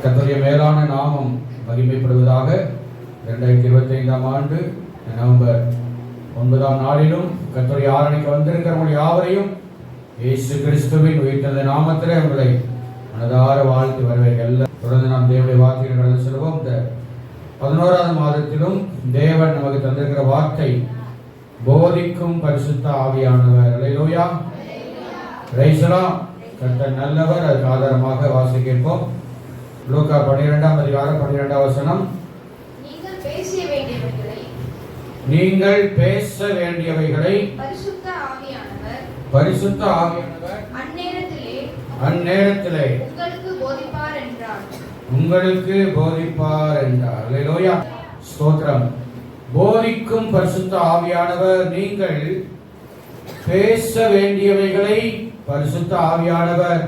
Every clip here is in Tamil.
கர்த்தருடைய மேலான நாமம் மகிமைப்படுவதாக. 2025 ஆண்டு நவம்பர் 9ஆம் நாளிலும் கர்த்தருடைய ஆராதனைக்கு வந்திருக்கிறவர்கள் யாவரையும் இயேசு கிறிஸ்துவின் உயிர்த்தெழுந்த நாமத்திலே உங்களை மனதார வாழ்த்து வரவேற்க. தொடர்ந்து நாம் தேவனுடைய வார்த்தைகளை கடந்து செல்வோம். இந்த 11ஆவது மாதத்திலும் தேவன் நமக்கு தந்திருக்கிற வார்த்தை போதிக்கும் பரிசுத்த ஆவியானவர். அல்லேலூயா, பிரைஸ் தி லார்ட். கர்த்தர் நல்லவர். அதுக்கு ஆதாரமாக வாசிக்க கேட்போம். லூக்கா 12ஆம் அதிகாரம் 12ஆம் வசனம். நீங்கள் பேச வேண்டியவைகளை பரிசுத்த ஆவியானவர் அந்நேரத்திலே உங்களுக்கு போதிப்பார் என்றார். அல்லேலூயா, ஸ்தோத்திரம். போதிக்கும் பரிசுத்த ஆவியானவர், நீங்கள் பேச வேண்டியவைகளை பரிசுத்த ஆவியானவர்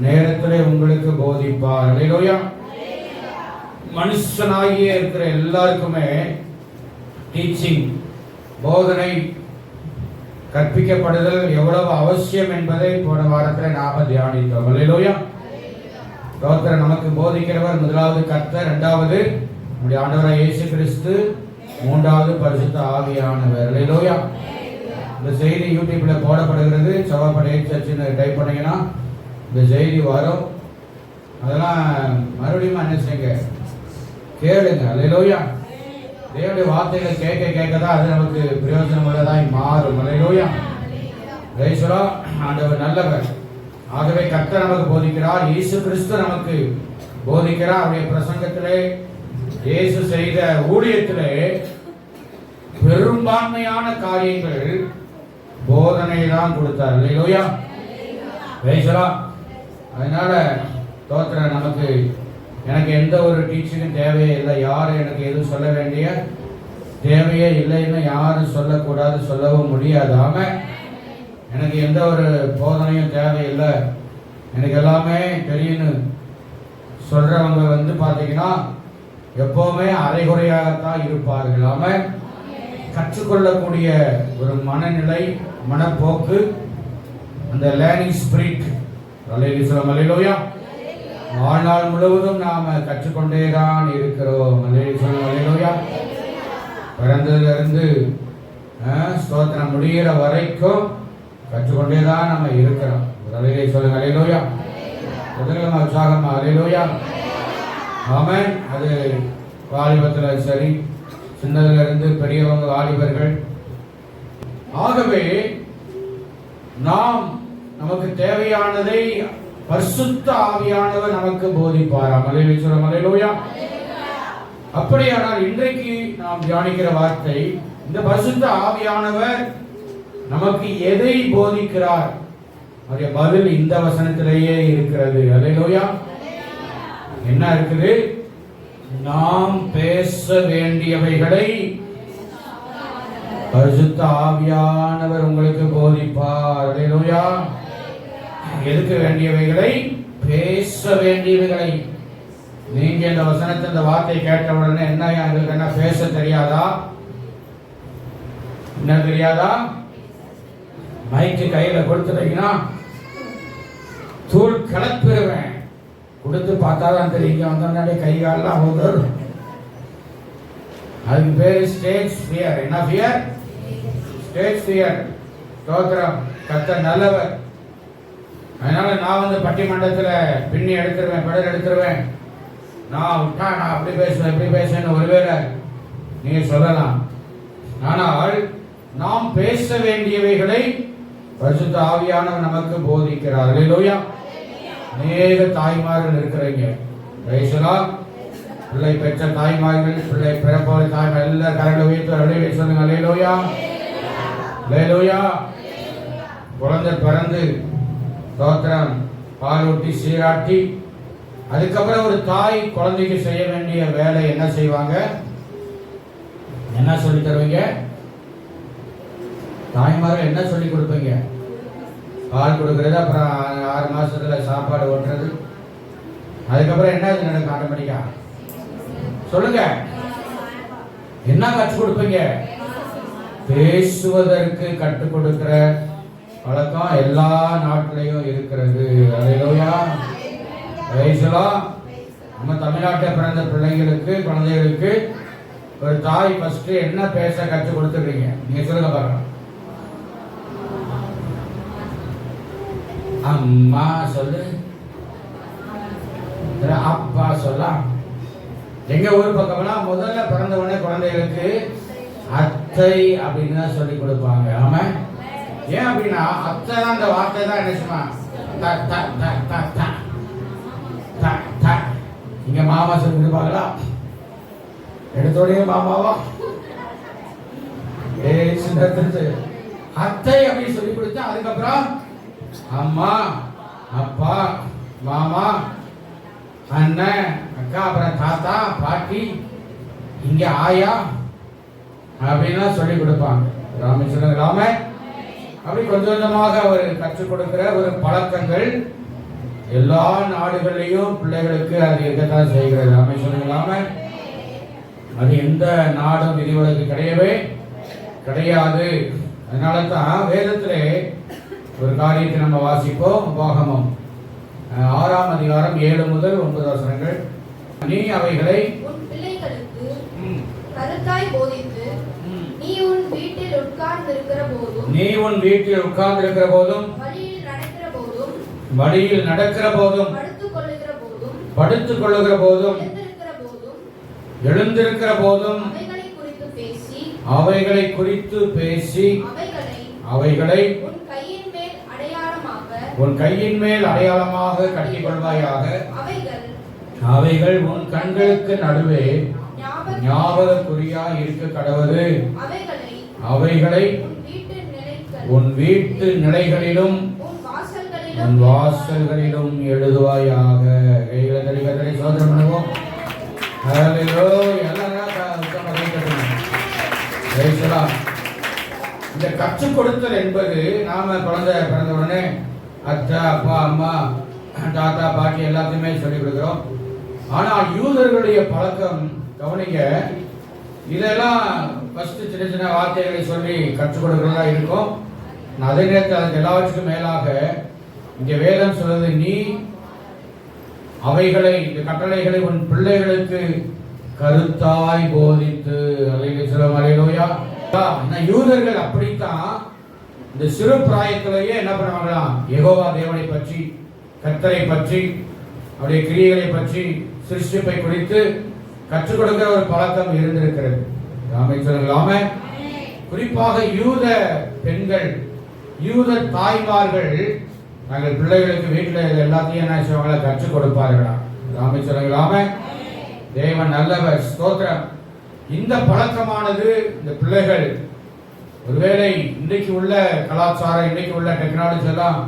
நேரத்திலே உங்களுக்கு போதிப்பார். அல்லேலூயா. மனுஷனாகிய இருக்கிற எல்லாருக்குமே டீச்சிங், போதனை, கற்பிக்கப்படுதல் எவ்வளவு அவசியம் என்பதை போன வாரத்தில் நாம தியானித்தோம். அல்லேலூயா. ஸ்தோத்திரம். நமக்கு போதிக்கிறவர் முதலாவது கர்த்தர், இரண்டாவது நம்முடைய ஆண்டவராகிய இயேசு கிறிஸ்து, மூன்றாவது பரிசுத்த ஆவியானவர். அல்லேலூயா. இந்த செய்தி யூடியூப்ல போடப்படுகிறது. செவ்வாய்ப்படை சர்ச்சுன்னு டைப் பண்ணீங்கன்னா இந்த செய்தி வரும். அதெல்லாம் மறுபடியும் என்ன செய்யுங்க, கேளுங்க. அல்லேலூயா. தேவனுடைய வார்த்தைகளை கேட்க கேட்க தான் அது நமக்கு பிரயோஜனம் உள்ளதாய் மாறும். அல்லேலூயா, பிரைஸ் தி லார்ட். ஆண்டவர் நல்லவர். ஆகவே கர்த்தர் நமக்கு போதிக்கிறார், இயேசு கிறிஸ்து நமக்கு போதிக்கிறார். அவருடைய பிரசங்கத்திலே, இயேசு செய்த ஊழியத்திலே பெரும்பான்மையான காரியங்கள் போதனை தான் கொடுத்தார். அல்லேலூயா, பிரைஸ் தி லார்ட். அதனால தோத்திரம், நமக்கு எனக்கு எந்த ஒரு டீச்சிங்கும் தேவையே இல்லை. யாரும் எனக்கு எதுவும் சொல்ல வேண்டிய தேவையே இல்லைன்னு யாரும் சொல்லக்கூடாது, சொல்லவும் முடியாது. ஆமாம், எனக்கு எந்த ஒரு போதனையும் தேவையில்லை, எனக்கு எல்லாமே தெரியும்னு சொல்றவங்க பார்த்தீங்கன்னா எப்பவுமே அரைகுறையாகத்தான் இருப்பார்கள். ஆமாம், கற்றுக்கொள்ளக்கூடிய ஒரு மனநிலை, மனப்போக்கு, அந்த லேர்னிங் ஸ்பிரிட். அல்லேலூயா. வாழ்நாள் முழுவதும் நாம கற்றுக்கொண்டேதான் இருக்கிறோம். அல்லேலூயா. பிறந்ததிலிருந்து ஸ்தோத்திரம் முடிகிற வரைக்கும் கற்றுக்கொண்டேதான் நம்ம இருக்கிறோம். சொல்லுங்க அல்லேலூயா. முதல்ல உற்சாகமா அல்லேலூயா. ஆமென். அது வாலிபத்தில் சரி, சின்னதுல இருந்து பெரியவங்க வாலிபர்கள். ஆகவே நாம் நமக்கு தேவையானதை பரிசுத்த ஆவியானவர் நமக்கு போதிப்பாராம். அல்லேலூயா. அப்படியானால் இன்றைக்கு நாம் தியானிக்கிற வார்த்தை, இந்த பரிசுத்த ஆவியானவர் நமக்கு எதை போதிக்கிறார்? அவருடைய பதில் இந்த வசனத்திலேயே இருக்கிறது. அல்லேலூயா. என்ன இருக்குது? நாம் பேச வேண்டியவைகளை பரிசுத்த ஆவியானவர் உங்களுக்கு போதிப்பார். அல்லேலூயா. எதுக்கு வேண்டியவைகளை? பேச வேண்டியவைகளை. நீங்க இந்த வசனத்தை, இந்த வார்த்தை கேட்ட உடனே என்ன, எங்களுக்கு என்ன பேச தெரியாதா? என்ன தெரியாதா? மைக்கு கையில கொடுத்துட்டீங்கன்னா தூள் கிளப்பிடுவேன். கொடுத்து பார்த்தாதான் தெரியும். வந்தோடனே கை காலெல்லாம் உதறும். அதுக்கு பேரு ஸ்டேஜ் ஃபியர். என்ன ஃபியர்? Stage fear. ஸ்தோத்திரம். கர்த்தர் நல்லவர். அதனால நான் பட்டிமன்றத்தில் பின்னி எடுத்துருவேன், பெடல் எடுத்துருவேன். நான் விட்டா நான் அப்படி பேசுவேன், இப்படி பேசுவேன்னு ஒருவேளை நீங்க சொல்லலாம். ஆனால் நாம் பேச வேண்டியவைகளை பரிசுத்த ஆவியானவர் நமக்கு போதிக்கிறார். அல்லேலூயா. அநேக தாய்மார்கள் இருக்கிறீங்க. Price the Lord. பிள்ளை பெற்ற தாய்மார்கள், பிள்ளை பிறப்போற தாய்மார்கள் எல்லாம் கரங்களை உயர்த்தி அப்படியே சொல்லுங்க அல்லேலூயா. அல்லேலூயா. குழந்தை பிறந்து ஸ்தோத்திரம் பாலூட்டி சீராட்டி, அதுக்கப்புறம் ஒரு தாய் குழந்தைக்கு செய்ய வேண்டிய வேலை என்ன செய்வாங்க? என்ன சொல்லி தருவீங்க? தாய்மார்கள் என்ன சொல்லி கொடுப்பீங்க? பால் கொடுக்கறது, அப்புறம் 6 மாசத்துல சாப்பாடு ஓட்டுறது, அதுக்கப்புறம் என்ன நடக்கும்? ஆட்டோமேட்டிக்கா சொல்லுங்க, என்ன கற்றுக் கொடுப்பீங்க? பேசுவதற்கு கற்றுக் கொடுக்கிற பழக்கம் எல்லா நாட்டிலையும் இருக்கிறது. அல்லேலூயா. Praise the Lord. நம்ம தமிழ்நாட்டில் பிறந்த பிள்ளைங்களுக்கு குழந்தைகளுக்கு ஒரு தாய் ஃபர்ஸ்ட் என்ன பேச கற்றுக் கொடுத்துருக்கீங்க? நீங்க சொல்லுங்க பார்க்கலாம். அம்மா சொல்லு, அப்பா சொல்லலாம். எங்க ஊர் பக்கம்லாம் முதல்ல பிறந்த உடனே குழந்தைகளுக்கு அத்தை அப்படின்னு தான் சொல்லி கொடுப்பாங்க. ஆமா, ஏன் அப்படின்னா அத்தை தான் அந்த வார்த்தை தான் என்ன சும்மா இங்க மாமா சொல்லி கொடுப்பாங்களா? எடுத்தோடைய மாமாவா அத்தை அப்படின்னு சொல்லி கொடுத்தா அதுக்கப்புறம் அம்மா, அப்பா, மாமா, அண்ணன், அக்கா, அப்புறம் தாத்தா, பாட்டி, இங்க ஆயா அப்படின்னா சொல்லி கொடுப்பாங்க. ராமேஸ்வரன் ராம அப்படி கொஞ்சம் கொஞ்சமாக அவர் கற்றுக் கொடுக்கிற ஒரு பழக்கங்கள் எல்லா நாடுகளிலையும் பிள்ளைகளுக்கு அது இருக்கத்தான் செய்கிறது. ராமேஸ்வரன் ராம அது எந்த நாடும் விதிவிலக்கு கிடையவே கிடையாது. அதனால தான் வேதத்திலே ஒரு காரியத்தை நம்ம வாசிப்போம். உபாகமம் 6ஆம் அதிகாரம் 7 முதல் 9 வசனங்கள். நீ அவைகளை உன் பிள்ளைகளுக்கு கருத்தாய் போதித்து நீ உன் வீட்டில் உட்கார்ந்திருக்கிற போதும் வழியில் நடக்கிற போதும் படுத்துக் கொள்ளுகிற போதும் எழுந்திருக்கிற போதும் அவைகளை குறித்து பேசி அவைகளை உன் கையின் மேல் அடையாளமாக கட்டிக் கொள்வாயாக. அவைகள் உன் கண்களுக்கு நடுவே ஞாபக குறியா இருக்க கடவது. அவைகளை உன் வீட்டு நிலைகளிலும் உன் வாசல்களிலும் எழுதுவாயாக. கைகளை சோதனை பண்ணுவோம். இந்த கற்றுக் கொடுத்தல் என்பது நாம குழந்தை பிறந்த உடனே அத்தை, அப்பா, அம்மா, தாத்தா, பாட்டி எல்லாத்தையுமே சொல்லிக் கொடுக்கிறோம். ஆனால் யூதர்களுடைய பழக்கம் கவனிங்க, இதெல்லாம் ஃபர்ஸ்ட் சின்ன சின்ன வார்த்தைகளை சொல்லி கற்றுக் கொடுக்கிறதா இருக்கும். அதே நேரத்தில் அதுக்கு எல்லாவற்றுக்கும் மேலாக இங்க வேதம் சொல்றது, நீ அவைகளை இந்த கட்டளைகளை உன் பிள்ளைகளுக்கு கருத்தாய் போதித்து. அலையிலோயா. யூதர்கள் அப்படித்தான் இந்த சிறு பிராயத்திலேயே என்ன பண்ணுவாங்களாம், யெகோவா தேவனை பற்றி, கர்த்தரை பற்றி, அவருடைய கிரியைகளை பற்றி, சிருஷ்டிப்பை குறித்து கற்றுக் கொடுக்கிற ஒரு பழக்கம் இருந்திருக்கிறது. ராமேஸ்வரன் குறிப்பாக யூத பெண்கள், யூத தாய்மார்கள் நாங்கள் பிள்ளைகளுக்கு வீட்டில் எல்லாத்தையும் என்ன செய்வாங்களா, கற்றுக் கொடுப்பார்களா. ராமேஸ்வரன் தேவன் நல்லவர், ஸ்தோத்திரம். இந்த பழக்கமானது இந்த பிள்ளைகள் ஒருவேளை இன்றைக்கு உள்ள கலாச்சாரம், இன்றைக்கு உள்ள டெக்னாலஜி எல்லாம்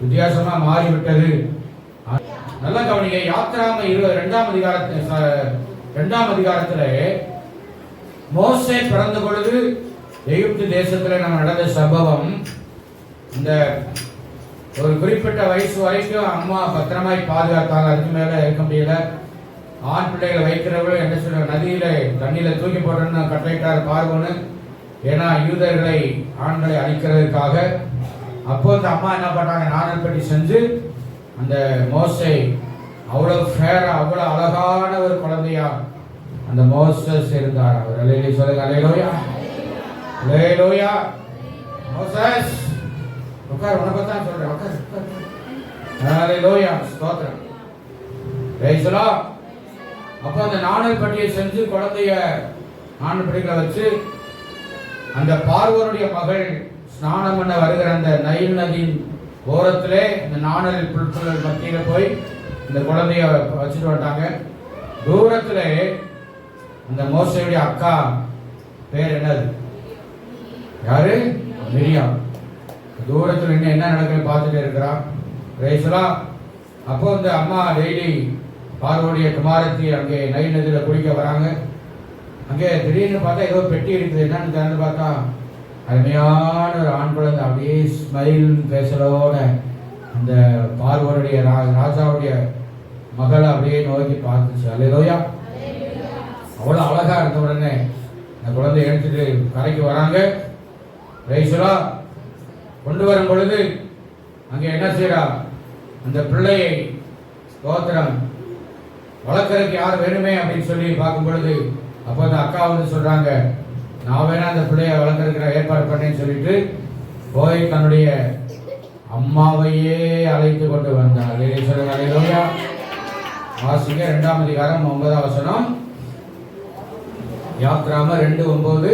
வித்தியாசமா மாறிவிட்டது. நல்ல கவனிங்க, யாத்திராம 2ஆம் அதிகாரத்துல மோசே பிறந்த பொழுது எகிப்து தேசத்துல நம்ம நடந்த சம்பவம். இந்த ஒரு குறிப்பிட்ட வயசு வரைக்கும் அம்மா பத்திரமாய் பாதுகாத்தாங்க. அதுக்கு மேல இருக்க முடியல. ஆண் பிள்ளைகளை வைக்கிறவர்கள் என்ன சொல்ற, நதியில தண்ணியில தூக்கி போடுறன்னு கட்டளையிட்டார் பார்வோன்னு. ஏன்னா யூதர்களை, ஆண்களை அழிக்கிறதுக்காக. அப்போ அந்த அம்மா என்ன பண்ணாங்க, நாணல் பெட்டி செஞ்சு அந்த மோசை அவ்வளவு ஃபேரா, அவ்வளவு அழகான ஒரு குழந்தையா அந்த மோசஸ் இருந்தார். அவர் அலையிலே சொல்லுங்க, அலையிலோயா, அலையிலோயா. மோசஸ் உட்கார், உனக்கு தான் சொல்றேன், உட்கார். அலையிலோயா, ஸ்தோத்திரம். பேசலா. அப்போ அந்த நாணல் பட்டியை செஞ்சு குழந்தைய நாணல் படிகளை வச்சு அந்த பார்வோனுடைய மகள் ஸ்நானம் பண்ண வருகிற அந்த நைல் நதியின் ஓரத்திலே இந்த நாணல் புல்கள் மத்தியில போய் இந்த குழந்தைய வச்சுட்டு வந்துட்டாங்க. தூரத்திலே அந்த மோசையுடைய அக்கா பேர் என்னது, யாரு, மிரியாம். தூரத்தில் என்ன நடக்குன்னு பார்த்துட்டு இருக்கிறான். ரேசலா. அப்போ இந்த அம்மா டெய்லி பார்வோடைய குமாரத்தி அங்கே நைல் நதியில குளிக்க வராங்க. அங்கே திடீர்னு பார்த்தா ஏதோ பெட்டி இருக்குது. என்னன்னு திறந்து பார்த்தா அருமையான ஒரு ஆண் குழந்தை அப்படியே ஸ்மைல் பேசலோட அந்த பார்வோருடைய ராஜாவுடைய மகளை அப்படியே நோக்கி பார்த்துச்சு. அல்லேலூயா. அவ்வளவு அழகா இருந்த உடனே அந்த குழந்தைய எடுத்துட்டு கரைக்கு வராங்க. ரைசுலா கொண்டு வரும் பொழுது அங்கே என்ன செய்யறா, அந்த பிள்ளையை ஸ்தோத்திரம் வளர்க்கறதுக்கு யார் வேணுமே அப்படின்னு சொல்லி பார்க்கும் பொழுது அப்போ அந்த அக்கா வந்து சொல்றாங்க, நான் வேணா அந்த பிள்ளைய வளர்க்கறதுக்கு ஏற்பாடு பண்ணேன்னு சொல்லிட்டு போய் தன்னுடைய அம்மாவையே அழைத்து கொண்டு வந்தார். சொல்லுங்க, வாசிங்க 2ஆம் அதிகாரம் 9ஆம் வசனம். யாத்ராம 2:9.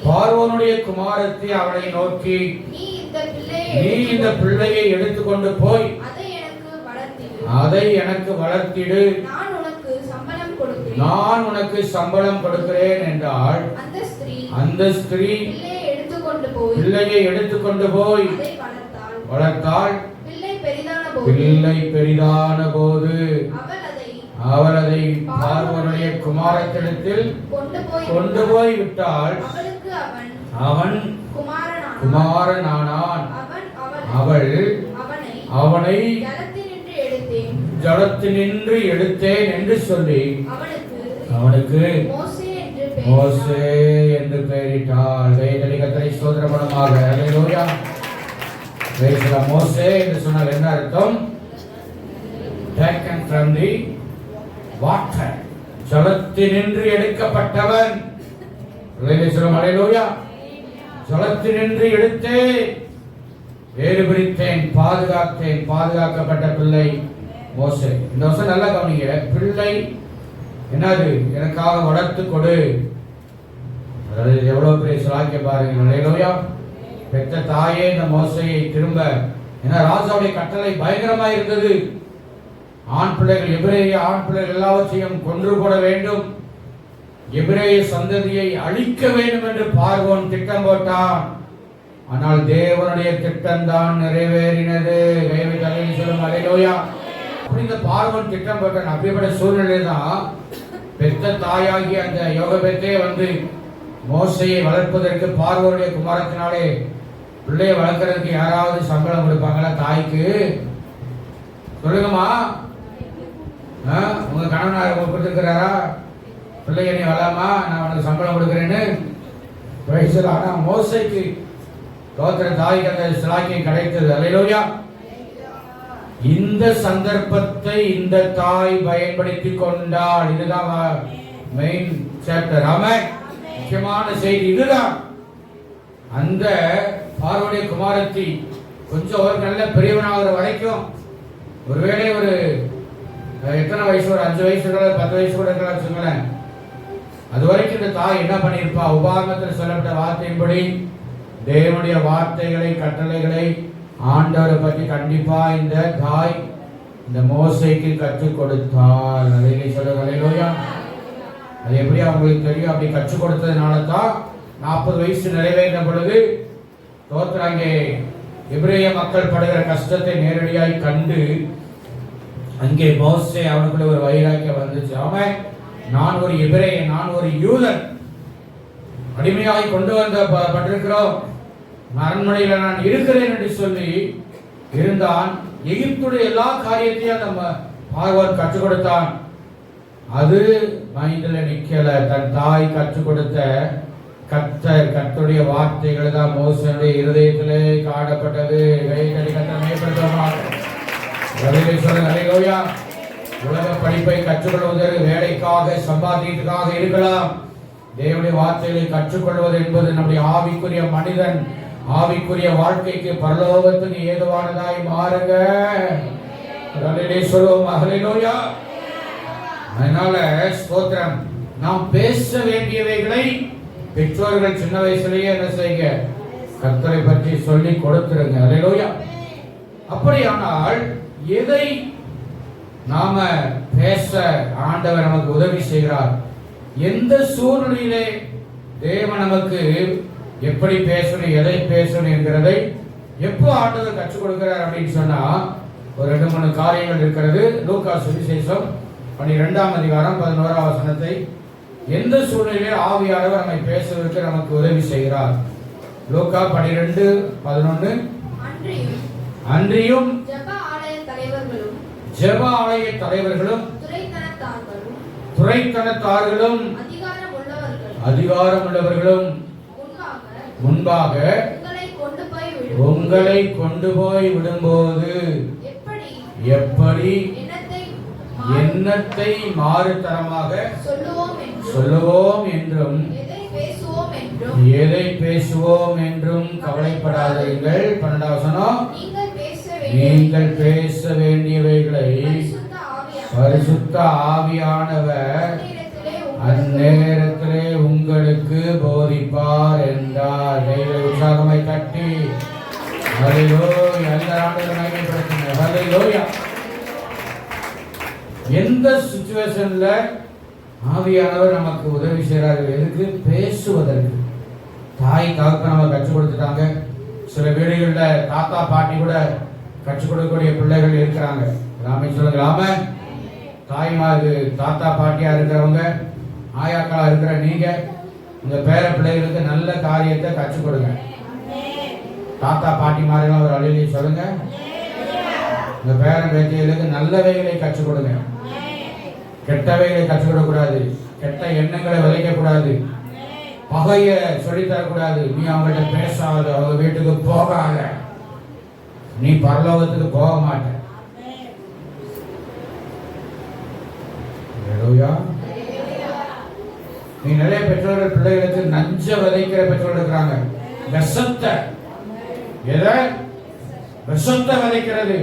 பார்வோனுடைய குமாரத்தி அவளை நோக்கி, நீ இந்த பிள்ளையை எடுத்துக்கொண்டு போய் அதை எனக்கு வளர்த்திடு, நான் உனக்கு சம்பளம் கொடுக்கிறேன் என்றாள். அந்த ஸ்திரீ பிள்ளையை எடுத்துக்கொண்டு போய் வளர்த்தாள். பிள்ளை பெரிதான போது அவள் அதை பார்வோனுடைய குமாரத்திடத்தில் கொண்டு போய் விட்டாள். அவன் குமாரனானான். அவள் அவனை ஜலத்தினின்று எடுத்தேன் என்று சொல்லி அவனுக்கு மோசே என்று பெயரிட்டாள். கர்த்தரை ஸ்தோத்திரமாக. அல்லேலூயா. மோசே என்று சொன்னால் என்ன அர்த்தம்? Taken from the water. ஜலத்தினின்று எடுக்கப்பட்டவன். அல்லேலூயா. ஜலத்தினின்று எடுத்தேன், வேறு பிரித்தேன், பாதுகாத்தேன். பாதுகாக்கப்பட்ட பிள்ளை மோசே. இந்த வருஷம் நல்லா கவனிங்க. பிள்ளை என்னது? எனக்காக வளர்த்து கொடு. எவ்வளவு பெரிய சிலாக்கிய பாருங்க. அல்லேலூயா. பெற்ற தாயே இந்த மோசையை திரும்ப, ஏன்னா ராஜாவுடைய கட்டளை பயங்கரமா இருந்தது. ஆண் பிள்ளைகள், எபிரேய ஆண் பிள்ளைகள் எல்லாவற்றையும் கொன்று போட வேண்டும், எபிரேய சந்ததியை அழிக்க வேண்டும் என்று பார்வோன் திட்டம் போட்டான். ஆனால் தேவனுடைய திட்டம் தான் நிறைவேறினது. சொல்லும் அல்லேலூயா. அப்படி இந்த பார்வோன் திட்டம் போட்டான். அப்படிப்பட்ட சூழ்நிலை தான் பெற்ற தாயாகி அந்த யோகபேத்தே வந்து மோசையை வளர்ப்பதற்கு பார்வோனுடைய குமாரத்தினாலே பிள்ளையை வளர்க்கறதுக்கு யாராவது சம்பளம் கொடுப்பாங்களா? தாய்க்கு சொல்லுங்கம்மா. உங்க கணவனார் கொடுத்துருக்கிறாரா? பிள்ளைய நீ வளமா, நான் உனக்கு சம்பளம் கொடுக்குறேன்னு. ஆனா மோசைக்கு கோத்திர தாய்க்கு அந்த சிலாக்கியம் கிடைத்தது. அல்லேலூயா. இந்த சந்தர்ப்பத்தை இந்த தாய் பயன்படுத்தி கொண்டாள். இதுதான் மெயின் சாப்டர். ஆமென். முக்கியமான செய்தி இதுதான். அந்த பார்வோனுடைய குமாரத்தி கொஞ்சம் ஒரு நல்ல பெரியவனாகிற வரைக்கும், ஒருவேளை ஒரு எத்தனை வயசு, ஒரு 5 வயசு கூட 10 வயசு கூட இருக்கலாம் வச்சுங்களேன். அது வரைக்கும் இந்த தாய் என்ன பண்ணியிருப்பா? உபாகமத்தில் சொல்லப்பட்ட வார்த்தையின்படி தேவனுடைய வார்த்தைகளை, கட்டளைகளை, ஆண்டவரை பற்றி கண்டிப்பா இந்த தாய் இந்த மோசைக்கு கற்றுக் கொடுத்தாள். அதை சொல்லுங்க. அல்லேலூயா. அது எப்படி அவங்களுக்கு தெரியும்? அப்படி கற்றுக் கொடுத்ததுனால தான் 40 வயசு நிறைவேறின பொழுது அங்கே எபிரேய மக்கள் படுகிற கஷ்டத்தை நேரடியாய் கண்டு அங்கே மோசே அவனுக்குள்ள ஒரு வைராக்கியம் வந்துச்சு. அவன், நான் ஒரு எபிரேயன், நான் ஒரு யூதன், அடிமையாய் கொண்டு வந்த பட்டிருக்கிறோம், அரண்மனையில் நான் இருக்கிறேன் என்று சொல்லி இருந்தான். எகிப்துடைய எல்லா காரியத்தையும் நம்ம பார்வோன் கற்றுக் கொடுத்தான். அது மைண்டில் நிக்கல. தன் தாய் கற்றுக் கொடுத்த கர்த்தருடைய வார்த்தைகள் தான் மோசனுடைய இருதயத்திலே காணப்பட்டது. உலக படிப்பை கற்றுக்கொள்வதற்கு வேலைக்காக, சம்பாதிக்கிறதுக்காக இருக்கலாம். தேவனுடைய வார்த்தைகளை கற்றுக்கொள்வது என்பது நம்முடைய ஆவிக்குரிய மனிதன், ஆவிக்குரிய வாழ்க்கைக்கு, பரலோகத்துக்கு ஏதுவானதாய் மாறுங்க. அதனால ஸ்தோத்திரம். நாம் பேச வேண்டியவைகளை பெற்றோர்கள் சின்ன வயசுலயே என்ன செய்யுங்க? கர்த்தரை பற்றி சொல்லி கொடுத்துருங்க. அல்லேலூயா. அப்படியானால் எதை நாம பேச ஆண்டவர் நமக்கு உதவி செய்கிறார்? எந்த சூழ்நிலையிலே தேவன் நமக்கு எப்படி பேசணும், எதை பேசணும் என்கிறதை எப்போ ஆண்டவர் கற்றுக் கொடுக்கிறார் அப்படின்னு சொன்னா ஒரு 2-3 காரியங்கள் இருக்கிறது. லூக்கா சுவிசேஷம் 12ஆம் அதிகாரம் 11ஆம் வசனத்தை, எந்த சூழ்நிலையில் ஆவியானவர் நம்மை பேசுவதற்கு நமக்கு உதவி செய்கிறார்? லூக்கா 12:11. அன்றியும் ஜெப ஆலய தலைவர்களும் துரைத்தனத்தார்களும் அதிகாரம் உள்ளவர்களும் முன்பாக உங்களை கொண்டு போய் விடும்போது எப்படி எண்ணத்தை மாறுதரமாக சொல்லுவோம் என்றும் எதை பேசுவோம் என்றும் கவலைப்படாதீர்கள். 12வது வசனம், நீங்கள் பேச வேண்டியவைகளை பரிசுத்த ஆவியானவர் அந்நேரத்திலே உங்களுக்கு போதிப்பார் என்றார். கைகளை உற்சாகமாய் தட்டி ஹல்லேலூயா, எல்லா ஆண்டுகளும் மகிமைப்படுத்துங்க. ஹல்லேலூயா. எந்த சிச்சுவேஷன்ல ஆவியானவர் நமக்கு உதவி செய்கிறார்கள்? எதுக்கு? பேசுவதற்கு. தாய் தகப்பன் நம்ம கற்றுக் கொடுத்துட்டாங்க. சில வீடுகளில் தாத்தா பாட்டி கூட கற்றுக் கொடுக்கக்கூடிய பிள்ளைகள் இருக்கிறாங்க. எல்லாமே சொல்லுங்களாம தாய்மாரு தாத்தா பாட்டியா இருக்கிறவங்க, ஆயாக்களா இருக்கிற நீங்க உங்க பேர பிள்ளைகளுக்கு நல்ல காரியத்தை கற்றுக் கொடுங்க. தாத்தா பாட்டி மாதிரி ஒரு அழிலி சொல்லுங்க. உங்க பேர பேத்திகளுக்கு நல்லவைகளை கற்றுக் கொடுங்க. கெட்டவைகளை கற்றுக் கொடுக்கக்கூடாது. கெட்ட எண்ணங்களை விதைக்க கூடாது. பகைய சொல்லித்தரக்கூடாது. நீ அவங்கள்ட்ட பேசாத, அவங்க வீட்டுக்கு போகாத, நீ பரலோகத்துக்கு போக மாட்ட. நீ நிறைய பெற்றோர்கள் பிள்ளைகளுக்கு நஞ்ச விதைக்கிற பெற்றோர்கள் இருக்கிறாங்க. விஷத்தை விதைக்கிறது.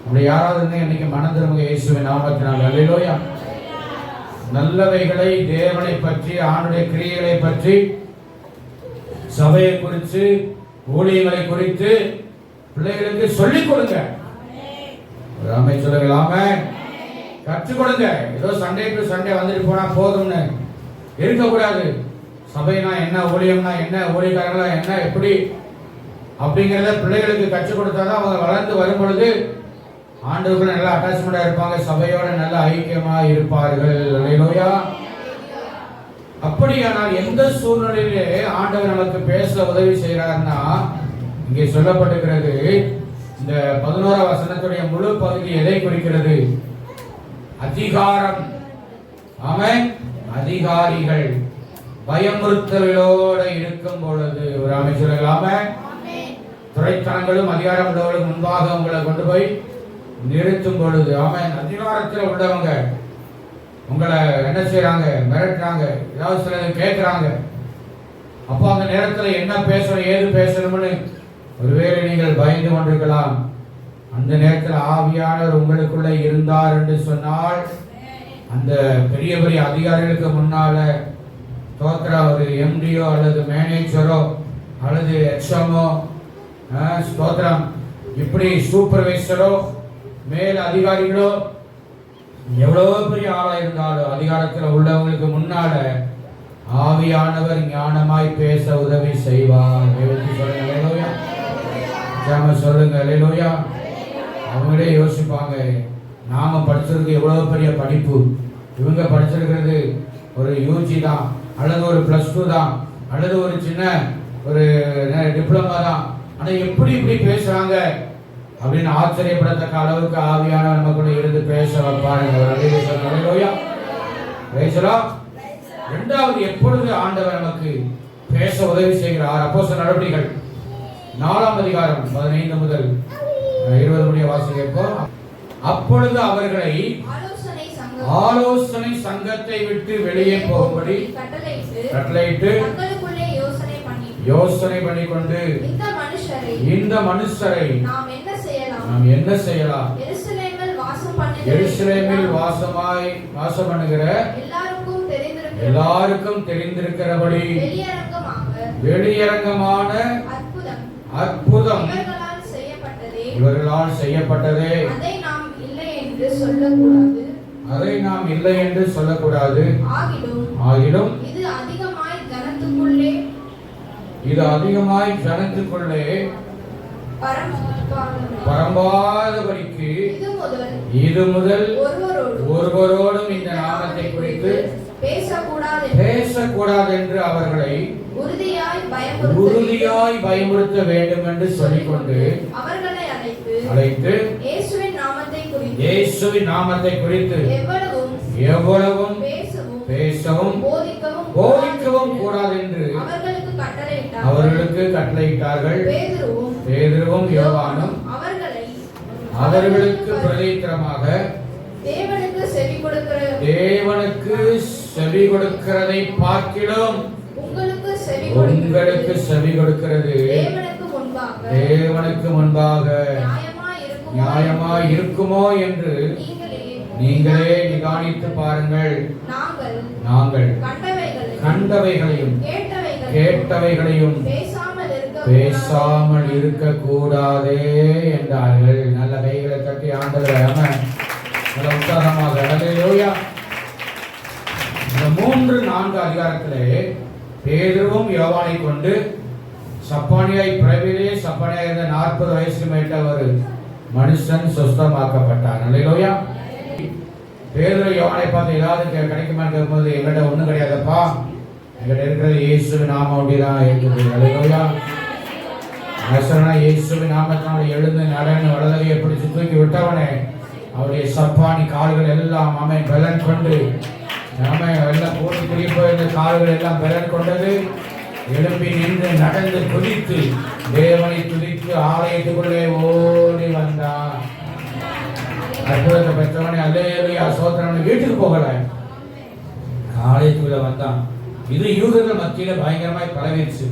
அப்படி யாராவது இன்னைக்கு மனம் திரும்புங்க இயேசுவின் நாமத்தினால். அல்லேலூயா. நல்லவைகளை, தேவனை பற்றி, ஆண்டுடைய கிரியைகளை பற்றி, சபையை குறித்து, ஊழியங்களை குறித்து பிள்ளைகளுக்கு சொல்லிக் கொடுங்க. சொல்லுங்களாமே கற்றுக் கொடுங்க. ஏதோ சண்டே டு சண்டே வந்துட்டு போனா போதும்னு இருக்கக்கூடாது. சபைனா என்ன, ஊழியம்னா என்ன, ஊழியக்காரங்களா என்ன, எப்படி அப்படிங்கிறத பிள்ளைகளுக்கு கற்றுக் கொடுத்தாதான் அவங்க வளர்ந்து வரும் பொழுது ஆண்டவர்கள் நல்ல அட்டாச்மெண்டா இருப்பாங்க. சபையோட நல்ல ஐக்கியமா இருப்பார்கள். அல்லேலூயா. அப்படியானால் எந்த சூழ்நிலையிலே ஆண்டவர் நமக்கு பேச உதவி செய்கிறார்னா, இங்கே சொல்லப்பட்டிருக்கிறது. இந்த 11வது வசனத்துடைய முழு பகுதி எதை குறிக்கிறது? அதிகாரம். ஆமென். அதிகாரிகள் பயமுறுத்தலோடு இருக்கும் பொழுது ஒரு அமைச்சர்களாம துறைத்தனங்களும் அதிகாரம் உள்ளவர்களுக்கு முன்பாக உங்களை கொண்டு போய் நிறுத்தும் பொழுது, ஆமென், அதிகாரத்தில் உள்ளவங்க உங்களை என்ன செய்யறாங்க? மிரட்டுறாங்க. ஏதாவது சிலது கேட்கிறாங்க. அப்போ அந்த நேரத்தில் என்ன பேசணும், ஏது பேசணும்னு ஒருவேளை நீங்கள் பயந்து கொண்டிருக்கலாம். அந்த நேரத்தில் ஆவியானவர் உங்களுக்குள்ள இருந்தார் என்று சொன்னால், அந்த பெரிய பெரிய அதிகாரிகளுக்கு முன்னால தோற்ற ஒரு எம்டியோ அல்லது மேனேஜரோ அல்லது எச்எம்ஓ ஸ்தோத்திரம் இப்படி சூப்பர்வைசரோ மேல் அதிகாரிகளோ எவ்வளவு பெரிய ஆளா இருந்தாலும் அதிகாரத்தில் உள்ளவங்களுக்கு முன்னால ஆவியானவர் ஞானமாய் பேச உதவி செய்வார். சொல்லுங்க அல்லேலூயா. அவங்களே யோசிப்பாங்க, நாம படிச்சிருக்கு எவ்வளவு பெரிய படிப்பு, இவங்க படிச்சிருக்கிறது ஒரு யூஜி தான் அல்லது ஒரு +2 தான் அல்லது ஒரு சின்ன ஒரு டிப்ளமா தான், ஆனா எப்படி இப்படி பேசுறாங்க அப்படின்னு ஆச்சரியப்படத்தக்க அளவுக்கு ஆவியான நமக்குள்ள இருந்து பேச வைப்பாருங்க. இரண்டாவது, எப்பொழுது ஆண்டவர் நமக்கு பேச உதவி செய்கிறார்? அப்போஸ்தலர் நடவடிக்கைகள் 4ஆம் அதிகாரம் 15 முதல் 20 முடிய வாசிப்போம். அப்பொழுது அவர்களை ஆலோசனை சங்கத்தை விட்டு வெளியே போகும்படி கட்டளையிட்டு யோசனை பண்ணிக்கொண்டு இந்த மனுஷரை நாம் என்ன செய்யலாம்? எருசலேமில் வாசம் பண்ணுகிற எல்லாருக்கும் தெரிந்திருக்கிறபடி வெளியரங்கமான அற்புதம் இவர்களால் செய்யப்பட்டதே. அதை நாம் இல்லை என்று சொல்லக்கூடாது. ஆகிலும் இது அதிகமாய் ஜனத்துக்குள்ளே பரம்பாதபடிக்கு இது முதல் ஒருவரோடும் இந்த நாமத்தை குறித்து பேசக்கூடாது என்று அவர்களை உறுதியாய் பயமுறுத்த வேண்டும் என்று சொல்லிக்கொண்டு அழைத்து இயேசுவின் நாமத்தை குறித்து எவ்வளவும் பேசவும் போதிக்கவும் கூடாது என்று அவர்களுக்கு கட்டளையிட்டார்கள். பேதுருவும் யோவானும் அவர்களுக்கு பிரதித்திரமாக தேவனுக்கு செவி கொடுக்கிற தேவனுக்கு செவி கொடுக்கிறதை பார்க்கிலும் உங்களுக்கு உங்களுக்கு செவி கொடுக்கிறது தேவனுக்கு முன்பாக நியாயமாய் இருக்குமோ என்று நீங்களே நிதானித்து பாருங்கள். நாங்கள் கண்டவைகளையும் கேட்டவைகளையும் பேசாமல் இருக்க கூடாதே என்றார்கள். நல்ல கைகளை தட்டி ஆண்டவரை நல்ல உற்சாகமாக ஹல்லேலூயா. இந்த 3-4 அதிகாரத்திலே பேதுருவும் யோவானை கொண்டு சப்பானியாய் பிறவிலே சப்பானியாய் இருந்த 40 வயசுக்கு மேட்ட ஒரு மனுஷன் சுஸ்தமாக்கப்பட்டார். ஹல்லேலூயா. பேதுரு யோவானை பார்த்து ஏதாவது கிடைக்குமான்னு கேட்கும்போது எங்கிட்ட ஒண்ணும் கிடையாதப்பா, எங்கிட்ட இருக்கிறது இயேசுவின் நாமம் அப்படிதான் இருக்குது. ஹல்லேலூயா. இயேசுவின் நாமத்தினால எழுந்து நடன்னு வலதையை பிடிச்சு தூக்கி விட்டவனே அவருடைய சப்பானி கால்கள் எல்லாம் பலன் கொண்டு எல்லாம் போட்டு திரும்பி போயிருந்த கால்கள் எல்லாம் பலன் கொண்டது. எழும்பி நின்று நடந்து குதித்து தேவனை துதித்து ஆலயத்துக்குள்ளே ஓடி வந்தான். அற்புதத்தை பெற்றவனே அல்லேலூயா சோத்திரவனை வீட்டுக்கு போகல, ஆலயத்துக்குள்ள வந்தான். இது யூதர்கள் மத்தியில பயங்கரமாய் பரவிடுச்சு.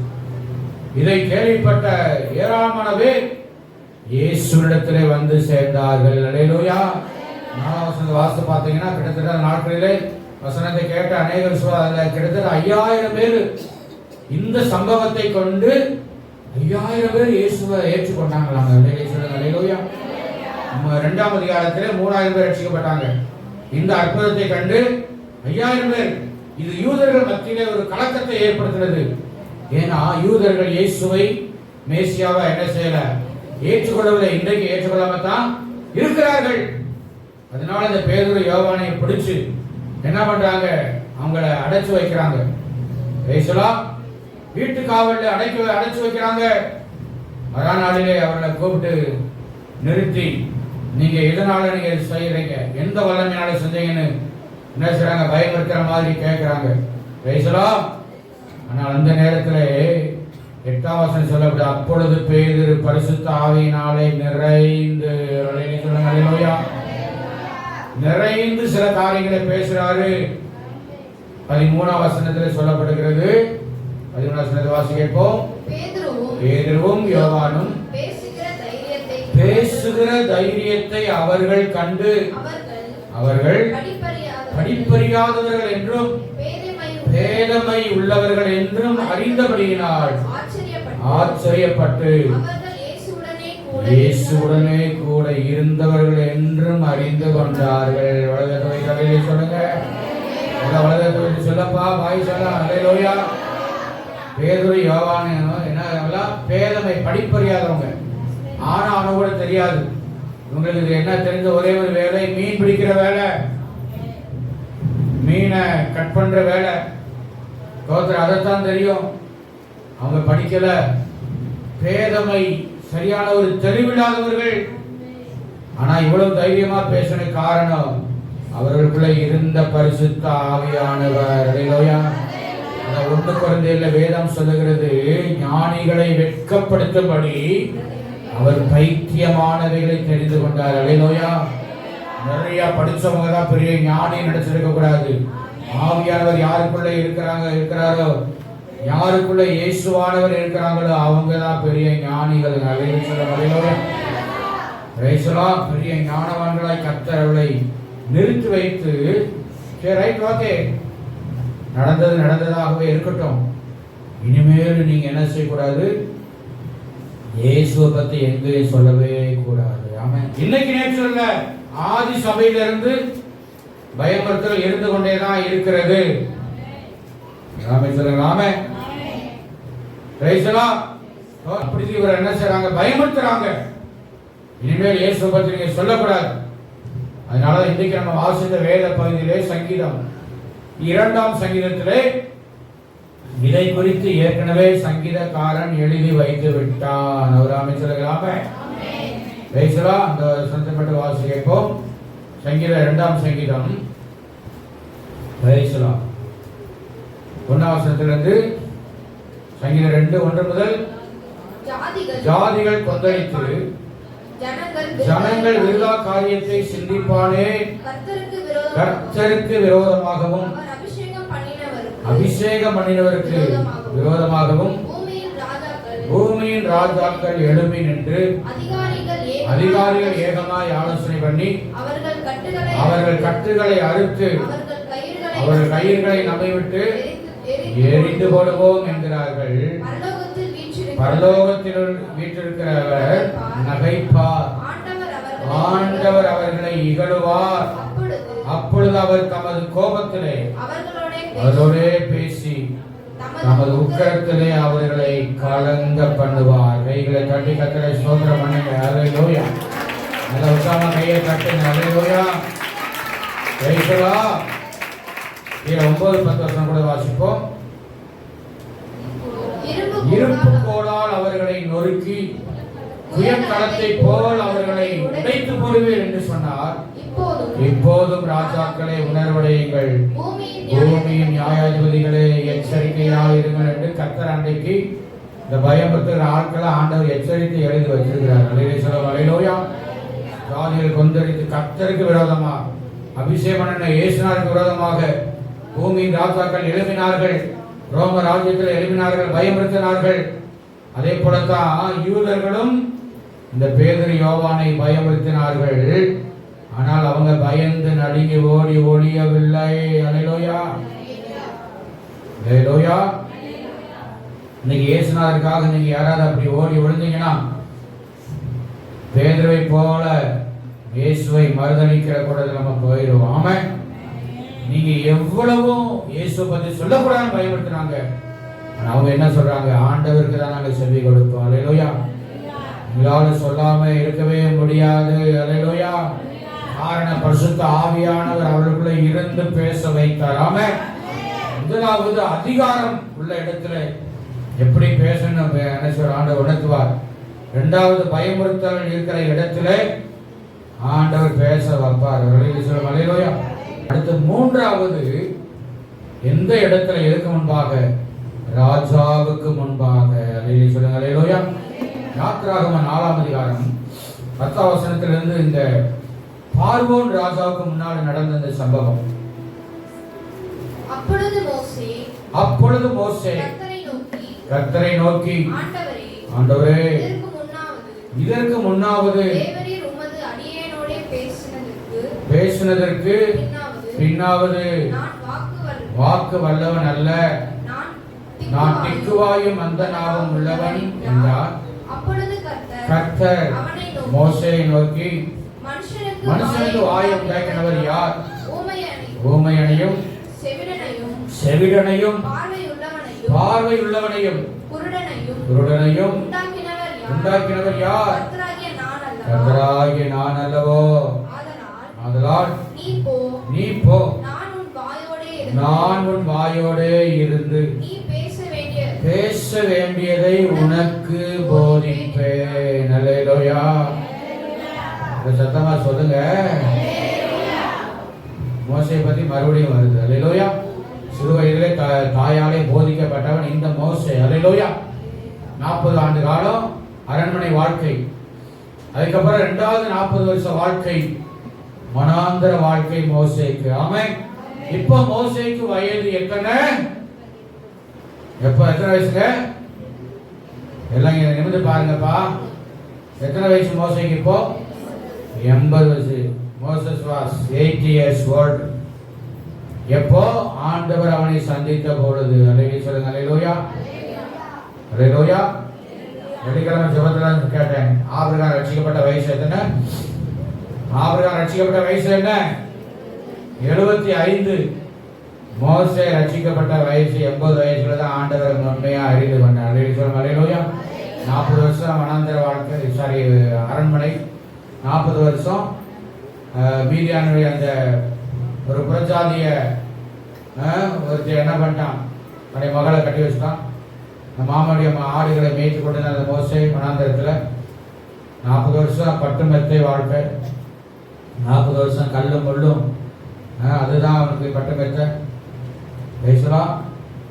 இதை கேள்விப்பட்ட ஏராளமான பேர் இயேசுவிடத்திலே வந்து சேர்ந்தார்கள். அல்லேலூயா. 4ஆம் வசனத்தை வாசித்து பார்த்தீங்கன்னா கிட்டத்தட்ட நாட்களிலே வசனத்தை கேட்ட அநேகர் கிட்டத்தட்ட 5000 பேர் இந்த சம்பவத்தை கொண்டு 5000 பேர் இயேசுவை ஏற்றுக்கொண்டாங்களாங்க. அல்லேலூயா. 2ஆம் அதிகாரத்திலே 3000 பேர் ரட்சிக்கப்பட்டாங்க. இந்த அற்புதத்தை கண்டு 5000 பேர். இது யூதர்கள் மத்தியிலே ஒரு கலக்கத்தை ஏற்படுத்தினது. ஏன்னா யூதர்கள் இயேசுவை மேசியாவை என்ன செய்யல, ஏற்றுக்கொள்ளவில்லை. இன்றைக்கு ஏற்றுக்கொள்ளாம தான் இருக்கிறார்கள். அதனால இந்த பேதுரு யோவானை பிடிச்சு என்ன பண்றாங்க, அவங்கள அடைச்சு வைக்கிறாங்க. வீட்டு காவல்ல அடைச்சு வைக்கிறாங்க. மறுநாளிலே அவர்களை கூப்பிட்டு நிறுத்தி, நீங்க எதனால நீங்க செய்யறீங்க, எந்த வல்லமையினால செஞ்சீங்கன்னு என்ன செய்றாங்க, பயமுறுத்துற மாதிரி கேட்கிறாங்க. ஆனால் அந்த நேரத்தில் 8ஆம் வசனம் சொல்லப்பட, அப்பொழுது பேதுரு பரிசுத்த ஆவியினாலே நிறைந்து சில காரியங்களை பேசுறாரு. 13ஆம் வசனத்தில் சொல்லப்படுகிறது. 13ஆம் வசனத்தை வாசிப்போம். பேதுருவும் யோவானும் பேசுகிற தைரியத்தை அவர்கள் கண்டு அவர்கள் படிப்பறியாதவர்கள் என்றும் பேதமை உள்ளவர்கள் என்றும் அறிந்தபடியினால் ஆச்சரியப்பட்டு இயேசுவுடனே கூட இருந்தவர்கள் என்றும் அறிந்து கொண்டார்கள். வலதுகை சொல்லுங்க, வலதுகை சொல்லப்பா, வாய் சொல்ல. அல்லேலூயா. பேதுரு யோவான் என்ன பேதமை, படிப்பறியாதவங்க. ஆனா கூட தெரியாது உங்களுக்கு. இது என்ன தெரிஞ்ச ஒரே ஒரு வேலை, மீன் பிடிக்கிற வேலை, மீனை கட் பண்ற வேலை. அதைத்தான் தெரியும். அவங்க படிக்கல. பேதமை, சரியான ஒரு தெளிவில்லாதவர்கள். ஆனா இவ்வளவு தைரியமா பேசின காரணம் அவர்களுக்குள்ள இருந்த பரிசுத்த ஆவியானவர். 1 கொரிந்தியர்ல வேதம் சொல்லுகிறது, ஞானிகளை வெட்கப்படுத்தும்படி அவர் பைத்தியமானவைகளை தெரிந்து கொண்டார். அல்லேலூயா. நிறைய படிச்சவங்க தான் பெரிய ஞானி நினைச்சிருக்க கூடாது. ஆவியானவர் யாருக்குள்ள இருக்கிறாரோ, யாருக்குள்ள இயேசுவானவர் இருக்கிறாங்களோ அவங்க தான் பெரிய ஞானிகள். பெரிய ஞானவான்களாய் கர்த்தர் அவளை நிறுத்தி வைத்து, நடந்ததாகவே இருக்கட்டும், இனிமேல் நீங்க என்ன செய்யக்கூடாது, இயேசுவை பத்தி எங்கேயும் சொல்லவே கூடாது. ஆமென். இன்னைக்கு நேற்று இல்ல, ஆதி சபையிலிருந்து பயமுறுத்தல் இருந்து கொண்டேதான் இருக்கிறது. அப்படி இவர் என்ன செய்றாங்க, பயமுறுத்துறாங்க. இனிமேல் இயேசுவை பத்தி நீங்க சொல்லக்கூடாது. அதனால இன்னைக்கு நம்ம வாசித்த வேத பகுதியிலே சங்கீதம் 2ஆம் சங்கீதத்திலே இதை குறித்து ஏற்கனவே சங்கீதக்காரன் எழுதி வைத்து விட்டான். ஒரு அமைச்சர்களாக அந்த சந்தப்பட்டு வாசிப்போம். சங்கீதம் 2ஆம் சங்கீதம் 1ஆம் வசனத்திலிருந்து சங்கீதம் 2:1 முதல், ஜாதிகள் கொந்தளித்து ஜனங்கள் விருதா காரியத்தை சிந்திப்பானே. கர்த்தருக்கு விரோதமாகவும் அபிஷேகம் பண்ணினவருக்கு விரோதமாகவும் பூமியின் ராஜாக்கள் எழும்பி நின்று அதிகாரிகள் ஏகமாய் ஆலோசனை பண்ணி அவர்கள் கட்டுகளை அறுத்து அவர்கள் கயிறுகளை நம்மை விட்டு எரிந்து போடுவோம் என்கிறார்கள். பரலோகத்தில் வீற்றிருக்கிறவர் நகைப்பார், ஆண்டவர் அவர்களை இகழுவார். அப்பொழுது அவர் தமது கோபத்திலே அவர்களோடே பேசி நமது உக்கரத்திலே அவர்களை கலங்க பண்ணுவார். கைகளை தட்டி கர்த்தரை ஸ்தோத்திரம் பண்ணுங்க. அல்லேலூயா. நல்ல உற்சாகமா கையை தட்டுங்க. அல்லேலூயா. ஜெயிக்கலா. 9-10 வசனம் கூட வாசிப்போம். இரும்பு கோலால் அவர்களை நொறுக்கி குயக்களத்தை போல் அவர்களை உடைத்து போடுவேன் என்று சொன்னார். இப்போதும் ராஜாக்களே உணர்வடையுங்கள், பூமியின் நியாயாதிபதிகளே எச்சரிக்கையாக இருங்கள் என்று கர்த்தர் அன்றைக்கு இந்த பயம்படுத்துகிற ஆட்களை ஆண்டவர் எச்சரித்து எழுதி வச்சிருக்கிறார். அல்லேலூயா. ஜாதிகள் கொந்தளித்து கர்த்தருக்கு விரோதமா அபிஷேகம் இயேசுநாதருக்கு விரோதமாக பூமியின் ராஜாக்கள் எழுப்பினார்கள், ரோம ராஜ்யத்தில் எழுப்பினார்கள், பயமுறுத்தினார்கள். அதே போலத்தான் யூதர்களும் இந்த பேதுரு யோவானை பயமுறுத்தினார்கள். ஆனால் அவங்க பயந்து நடுங்கி ஓடி ஒளியவில்லை. அல்லேலூயா. அல்லேலூயா. இன்னைக்கு இயேசுநாதருக்காக நீங்க யாராவது அப்படி ஓடி ஒளிஞ்சீங்கன்னா பேதுருவை போல இயேசுவை மறுதலிக்கிற கூட நம்ம போயிடுவோம். ஆமா, நீங்க எவ்வளவும் இயேசுவை பத்தி சொல்லக்கூடாதுன்னு பயன்படுத்தினாங்க. அவங்க என்ன சொல்றாங்க? ஆண்டவருக்கு தான் நாங்கள் செவி கொடுத்தோம். அல்லேலூயா. உங்களால சொல்லாம இருக்கவே முடியாது. அல்லேலூயா. காரணம் பரிசுத்த ஆவியானவர் அவர்களுக்குள்ள இருந்து பேச வைத்தார். ஆமென். முதலாவது அதிகாரம் உள்ள இடத்துல எப்படி பேசணும் என்ன சொல்ற ஆண்டவர் உணர்த்துவார். இரண்டாவது பயமுறுத்தல் இருக்கிற இடத்துல ஆண்டவர் பேச வைப்பார். அல்லேலூயா. அடுத்து மூன்றாவது எந்த இடத்துல எதுக்கு முன்பாக? ராஜாவுக்கு முன்பாக. அல்லேலூயா. யாத்திராகமம் 4ஆம் அதிகாரம் 10ஆம் வசனத்திலிருந்து இந்த பார்வோன் ராஜாவுக்கு முன்னாடி நடந்த இந்த சம்பவம். அப்பொழுது மோசே கர்த்தரை நோக்கி ஆண்டவரே, இதற்கு முன்னாவது பேசினதற்கு பின்னாவது வாக்கு வல்லவன் அல்ல, நான் திக்குவாயும் அந்த நாவும் உள்ளவன் என்றார். கர்த்தர் மோசேயை நோக்கி, மனுஷனுக்கு வாயை உண்டாக்கினவர் யார்? ஊமையனையும் செவிடனையும் பார்வை உள்ளவனையும் குருடனையும் உண்டாக்கினவர் யார்? கர்த்தராகிய நான் அல்லவோ? ஆதலால் நீ போ, நான் உன் வாயோடே இருந்து பேச வேண்டியதை உனக்கு போதிப்பேன். அல்லேலூயா. சத்தமா சொல்லுங்க. மோசேயை பத்தி மறுபடியும் வருது. அல்லேலூயா. சிறு வயதிலே தாயாலே போதிக்கப்பட்டவன் இந்த மோசே. அல்லேலூயா. 40 ஆண்டு காலம் அரண்மனை வாழ்க்கை. அதுக்கப்புறம் 2வது 40 வருஷ வாழ்க்கை மனாந்தர வாழ்க்கை மோசேக்கு. ஆமென். இப்ப மோசேக்கு வயது எத்தனை? எத்தனை வயசுங்க? எல்லாம் நிமிந்து பாருங்கப்பா. எத்தனை வயசு மோசேக்கு இப்போ? 80 வயசு. Moses was 80 years old. எப்போ? ஆண்டவர் அவனை சந்தித்த பொழுது. அல்லேலூயா சொல்லுங்க. அல்லேலூயா. அல்லேலூயா. வெள்ளிக்கிழமை ஜெபத்துல கேட்டேன், ஆபிரகாம் ரட்சிக்கப்பட்ட வயசு எத்தனை? ஆபிரகாம் ரட்சிக்கப்பட்ட வயசு என்ன? 75. மோசே ரட்சிக்கப்பட்ட வயசு 80 வயசுல தான் ஆண்டவர் உண்மையா அறிந்து கொண்டார். அல்லேலூயா. 40 வருஷம் வனாந்தர வாழ்க்கை, அரண்மனை. 40 வருஷம் மீதியானுடைய அந்த ஒரு புறஜாதிய ஒருத்தர் என்ன பண்ணிட்டான்? தன்னுடைய மகளை கட்டி வச்சுட்டான். அந்த மாமனுடைய ஆடுகளை மேய்த்து கொண்டு அந்த மோசே வனாந்தரத்தில் 40 வருஷம் பட்டு மெத்தை வாழ்க்கை, 40 வருஷம் கல்லும் முள்ளும். அதுதான் அவனுக்கு பட்டு மெத்தை பேசலாம்.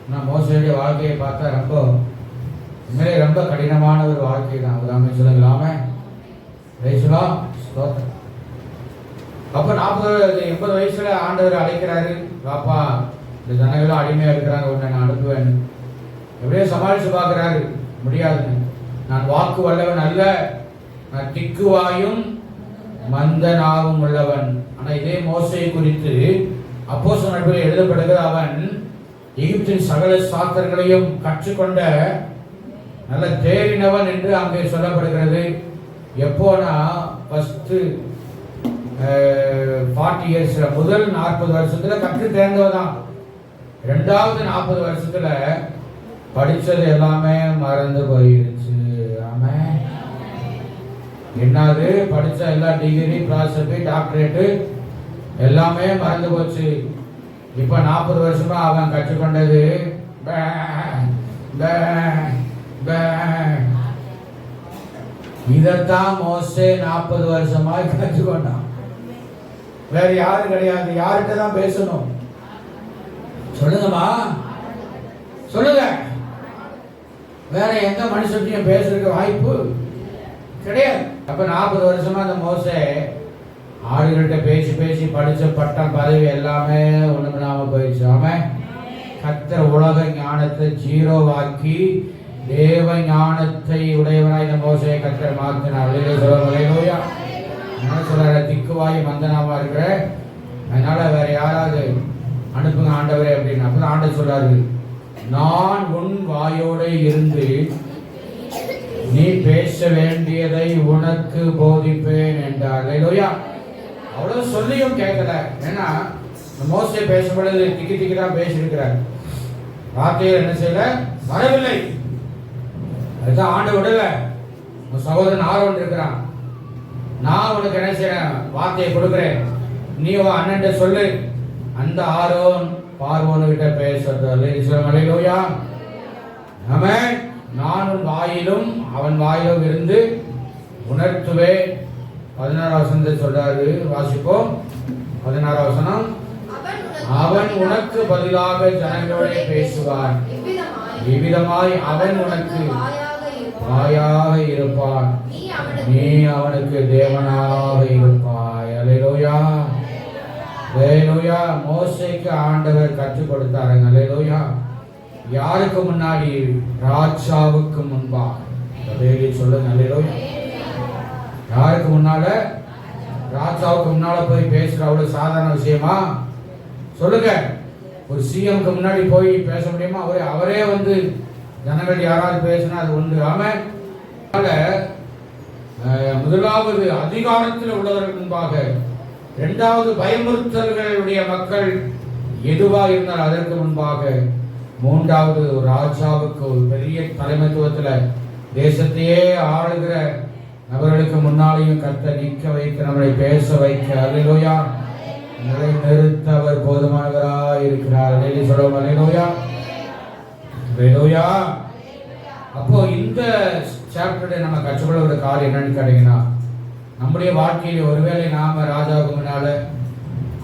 நான் மோசையுடைய வாழ்க்கையை பார்த்தா ரொம்ப உண்மையிலே ரொம்ப கடினமான ஒரு வாழ்க்கை தான். உதாரணம் சொல்லலாமே. ஸ்தோத்திரம். அப்ப 40-80 வயசுல ஆண்டவர் அழைக்கிறாரு, பாப்பா இந்த ஜனங்களும் அடிமையா இருக்கிறாங்க, உன்னை நான் அனுப்புவேன். எப்படியோ சமாளிச்சு பார்க்கிறாரு, முடியாதுன்னு. நான் வாக்கு வல்லவன் அல்ல, நான் திக்குவாயும் மந்த நாவும் உள்ளவன். ஆனா இதே மோசையை குறித்து அப்போஸ்தலர் நடபடிகளில் எழுதப்படுகிறது, அவன் எகிப்தின் சகல சாஸ்திரங்களையும் கற்றுக்கொண்ட நல்ல தேறினவன் என்று அங்கே சொல்லப்படுகிறது. எப்போனா ஃபர்ஸ்ட் 40 இயர்ஸ்ல முதல் 40 வருஷத்துல கற்று தேர்ந்தவதான். 2வது 40 வருஷத்துல படிச்சது எல்லாமே மறந்து போயிருச்சு. ஆமென். என்னது படிச்ச எல்லா டிகிரி, பிலாசபி, டாக்டரேட் எல்லாமே மறந்து போச்சு. இப்ப 40 வருஷமா அவன் கற்றுக்கொண்டது இதத்தான் மோசே 40 வருஷமா கற்றுக்கொண்டான். வேற யாரும் கிடையாது. யார்கிட்ட தான் பேசணும் சொல்லுங்கம்மா, சொல்லுங்க. வேற எந்த மனுஷத்தையும் பேசுறதுக்கு வாய்ப்பு கிடையாது. அப்ப 40 வருஷமா அந்த மோசே ஆடுகள்கிட்ட பேசி பேசி படிச்ச பட்டம் பதவி எல்லாமே ஒண்ணுமில்லாம போயிடுச்சு. அவன் கர்த்தர் உலக ஞானத்தை ஜீரோவாக்கி தேவ ஞானத்தை உடையவனாய் இந்த மோசையை கர்த்தர் மாற்றினார். என்ன சொல்ற, திக்குவாய் மந்தனாவா இருக்கிற, அதனால வேற யாராவது அனுப்புங்க ஆண்டவரே அப்படின்னு. அப்பதான் ஆண்டவர் சொல்றாரு, நான் உன் வாயோட இருந்து நீ பேச வேண்டியதை உனக்கு போதிப்பேன் என்றார். அல்லேலூயா. அவ்வளவு சொல்லியும் கேட்கல. ஏன்னா மோசே பேசும் பொழுது திக்கி திக்கி தான் பேசியிருக்கிறார். வார்த்தையை என்ன செய்யல, வரவில்லை. அதுதான் ஆண்டு விடல. உன் சகோதரன் ஆரோன் இருக்கிறான், நான் உனக்கு என்ன செய்யறேன், வார்த்தையை கொடுக்கிறேன், நீ உன் அண்ணன் சொல்லு. அந்த ஆரோன் பார்வோன் கிட்ட பேசுறது. அல்லேலூயா. ஆமென். நான் உன் வாயிலும் அவன் வாயிலும் இருந்து உணர்த்துவேன். 16 வசனத்தை சொல்றாரு, வாசிப்போம். 16 வசனம். அவன் உனக்கு பதிலாக ஜனங்களோட பேசுவான், இவ்விதமாய் அவன் உனக்கு வாயாக இருப்பான், நீ அவனுக்கு தேவனாக இருப்பாய். அல்லேலூயா. அல்லேலூயா. மோசேக்கு ஆண்டவர் கற்றுக் கொடுத்தாருங்க. அல்லேலூயா. யாருக்கு முன்னாடி? ராஜாவுக்கு முன்பாக. சொல்லுங்க. அல்லேலூயா. யாருக்கு முன்னால? ராஜாவுக்கு முன்னால போய் பேசுற அவ்வளவு சாதாரண விஷயமா? சொல்லுங்க. ஒரு சிஎம்க்கு முன்னாடி போய் பேச முடியுமா? அவரே வந்து ஜனங்கள் யாராவது பேசினா அது உண்டு. ஆமென். முதலாவது அதிகாரத்தில் உள்ளவர்கள் முன்பாக, 2வது பயமுறுத்தல்களுடைய மக்கள் எதுவா இருந்தால் அதற்கு முன்பாக, 3வது ராஜாவுக்கு ஒரு பெரிய தலைமைத்துவத்துல தேசத்தையே ஆளுகிற நபர்களுக்கு முன்னாலேயும் கர்த்தர் நிற்க வைத்து நம்மளை பேச வைக்க. அல்லேலூயா. நிலை நிறுத்த அவர் போதுமானவராய் இருக்கிறார். அல்லேலூயா. அல்லேலூயா. அப்போ இந்த சாப்டர்ல நம்ம கற்றுக்கொள்ள ஒரு காரியம் என்னன்னு கேட்டீங்கன்னா, நம்முடைய வாழ்க்கையில ஒருவேளை நாம ராஜாவுக்கு முன்னால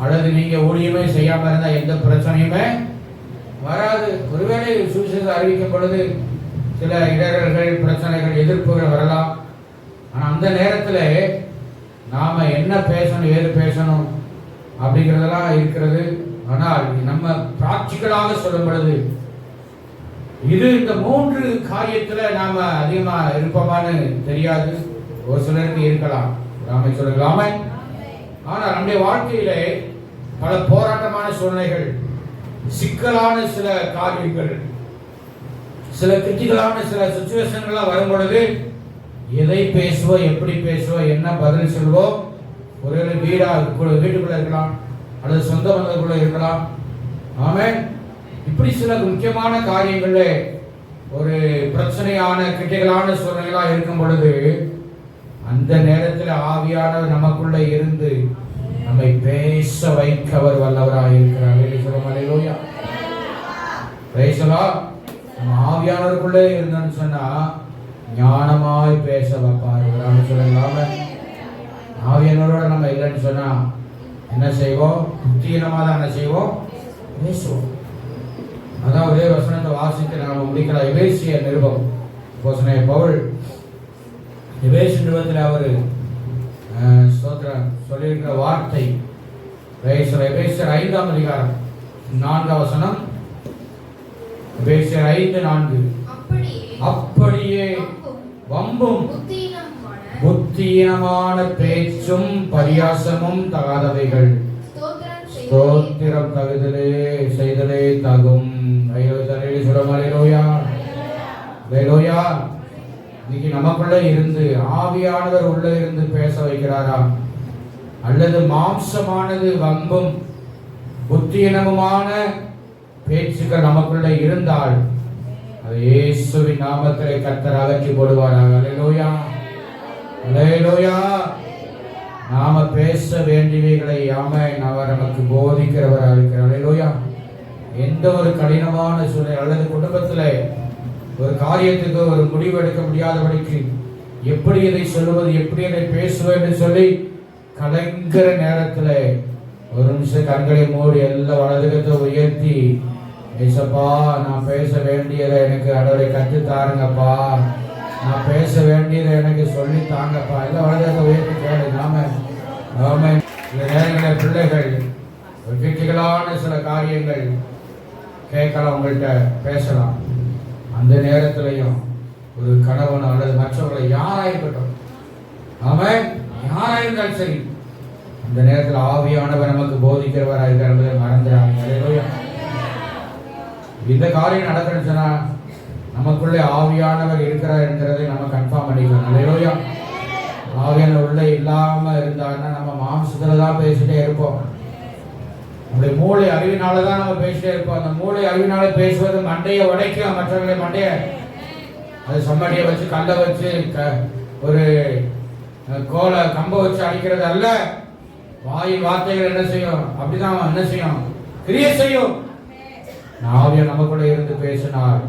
அல்லது நீங்க ஊழியமே செய்யாம இருந்தா எந்த பிரச்சனையுமே வராது. ஒருவேளை சுவிசேஷம் அறிவிக்கும் பொழுது சில இடர்கள், பிரச்சனைகள், எதிர்ப்புகள் வரலாம். ஆனா அந்த நேரத்துல நாம என்ன பேசணும், ஏது பேசணும் அப்படிங்கிறதெல்லாம் இருக்கிறது. ஆனால் நம்ம பிராக்டிக்கலாக சொல்லும் பொழுது இது இந்த 3 காரியத்துல நாம அதிகமா இருப்போமான்னு தெரியாது. ஒரு சிலருக்கு இருக்கலாம், நாம சொல்லலாமே. ஆனா நம்முடைய வாழ்க்கையிலே பல போராட்டமான சூழ்நிலைகள், சிக்கலான சில காரியங்கள், சில கிரிட்டிக்கலான சில சிச்சுவேஷன்கள்லாம் வரும் பொழுது எதை பேசுவோம், எப்படி பேசுவோம், என்ன பதில் சொல்வோம். ஒருவேளை வீட்டுக்குள்ள இருக்கலாம், அல்லது சொந்த பந்தத்துக்குள்ள இருக்கலாம். ஆமென். இப்படி சில முக்கியமான காரியங்கள்ல ஒரு பிரச்சனையான கிரிட்டிக்கலான சூழ்நிலைகளா இருக்கும் பொழுது அந்த நேரத்தில் ஆவியானவர் நமக்குள்ள இருந்து நம்மை பேச வைக்க அவர் வல்லவராக இருக்கிறார். அல்லேலூயா. பேசலாம். நம்ம ஆவியானவருக்குள்ளே இருந்தோம்னு சொன்னா ஞானமாய் பேச வைப்பார். சொல்லலாம ஆவியானவரோட நம்ம இல்லைன்னு சொன்னா என்ன செய்வோம்? புத்தியனமா தான் என்ன செய்வோம்? பேசுவோம். அதான் ஒரே வசனத்தை வாசித்து நாம முடிக்கலாம். எபேசிய நிருபம், பவுல் எபேசிய நிருபத்தில் அவர் ஸ்தோத்திரம் சொல்லியிருக்கிற வார்த்தை எபேசியர் 5ஆம் அதிகாரம் 4ஆம் வசனம். எபேசியர் 5:4. அப்படியே வம்பும் புத்தியீனமான பேச்சும் பரியாசமும் தகாதவைகள் ஸ்தோத்திரம் தகுதலே செய்தலே தகும். இன்னைக்கு நமக்குள்ள இருந்து ஆவியானவர் உள்ள இருந்து பேச வைக்கிறாரா, அல்லது மாம்சமானது வம்பும் புத்தியீனமுமான பேச்சுக்கள் நமக்குள்ள இருந்தால் அது இயேசுவின் நாமத்திலே கர்த்தர் அகற்றி போடுவாராக. அல்லேலூயா, அல்லேலூயா. நாம பேச வேண்டியவைகளை அவர் நமக்கு போதிக்கிறவராக இருக்கிறார். அல்லேலூயா. எந்த ஒரு கடினமான சூழ்நிலை அல்லது குடும்பத்தில் ஒரு காரியத்துக்கு ஒரு முடிவு எடுக்க முடியாதபடிக்கு எப்படி இதை சொல்லுவது, எப்படி இதை பேசுவது சொல்லி கலங்கிற நேரத்தில் ஒரு நிமிஷம் கண்களை மூடி எல்லா வலதுகத்தை உயர்த்தி, ஏசப்பா நான் பேச வேண்டியதை எனக்கு அடவரை கற்று தாருங்கப்பா, நான் பேச வேண்டியதை எனக்கு சொல்லி தாங்கப்பா, எல்லாம் வலதுகத்தை உயர்த்தி கேளு. நாம இந்த நேரங்களில் பிள்ளைகள் கிரிட்டிக்கலான சில காரியங்கள் கேட்கலாம், உங்கள்கிட்ட பேசலாம். அந்த நேரத்திலையும் ஒரு கணவன் அல்லது மற்றவர்களை யாராயிருக்கட்டும், அவன் யாராயிருந்தாலும் சரி, அந்த நேரத்தில் ஆவியானவர் நமக்கு போதிக்கிறவராக இருக்கிற என்பதை மறந்துடாங்க. இந்த காரியம் நடக்கணுச்சுன்னா நமக்குள்ளே ஆவியானவர் இருக்கிறார் என்கிறதை நம்ம கன்ஃபார்ம் பண்ணிக்கணும். அல்லேலூயா. ஆவியானவர் உள்ளே இல்லாம இருந்தாருன்னா நம்ம மாம்சத்துல தான் பேசிட்டே இருப்போம். நம்முடைய மூளை அறிவினால தான் நம்ம பேசிட்டே இருப்போம். அந்த மூளை அறிவினால பேசுவது மண்டையை உடைக்கும், மற்றவர்களை மண்டைய அது சம்மடியை வச்சு கல்லை வச்சு ஒரு கோலை கம்ப வச்சு அடிக்கிறது அல்ல. வாயின் வார்த்தைகள் என்ன செய்யும்? அப்படிதான் என்ன செய்யும்? கிரியை செய்யும். ஆவியா நமக்குள்ள இருந்து பேசினார்.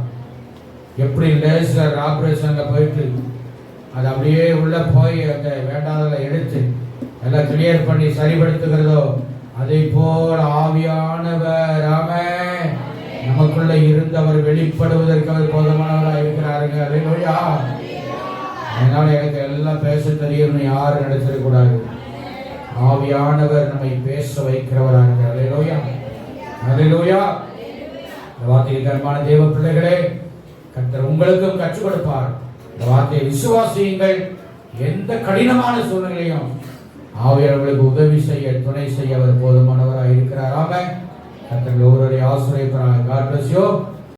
எப்படி லேசர் ஆபரேஷன்ல போயிட்டு அது அப்படியே உள்ள போய் அந்த வேண்டாததை எடுத்து எல்லாம் கிளியர் பண்ணி சரிபடுத்துகிறதோ, அதை போல் ஆவியானவர் நமக்குள்ள இருந்தவர் வெளிப்படுவதற்கு அவர் போதுமானவராக இருக்கிறாருங்க. அல்லேலூயா. அதனால எனக்கு எல்லாம் பேச தெரியும்னு யாரும் நினைச்சிடக்கூடாது. ஆவியானவர் நம்மை பேச வைக்கிறவராக இருக்கிறார். அல்லேலூயா, அல்லேலூயா. வார்த்தைக்கு அன்பான தேவ பிள்ளைகளே, கர்த்தர் உங்களுக்கும் கற்றுக் கொடுப்பார். இந்த வார்த்தையை விசுவாசியுங்கள். எந்த கடினமான சூழ்நிலையும் ஆவியானவர்களுக்கு உதவி செய்ய, துணை செய்ய அவர் போதுமானவராக இருக்கிறார். ஆமென். கர்த்தர் ஒருவரை ஆசீர்வதிப்பாராக. God bless you.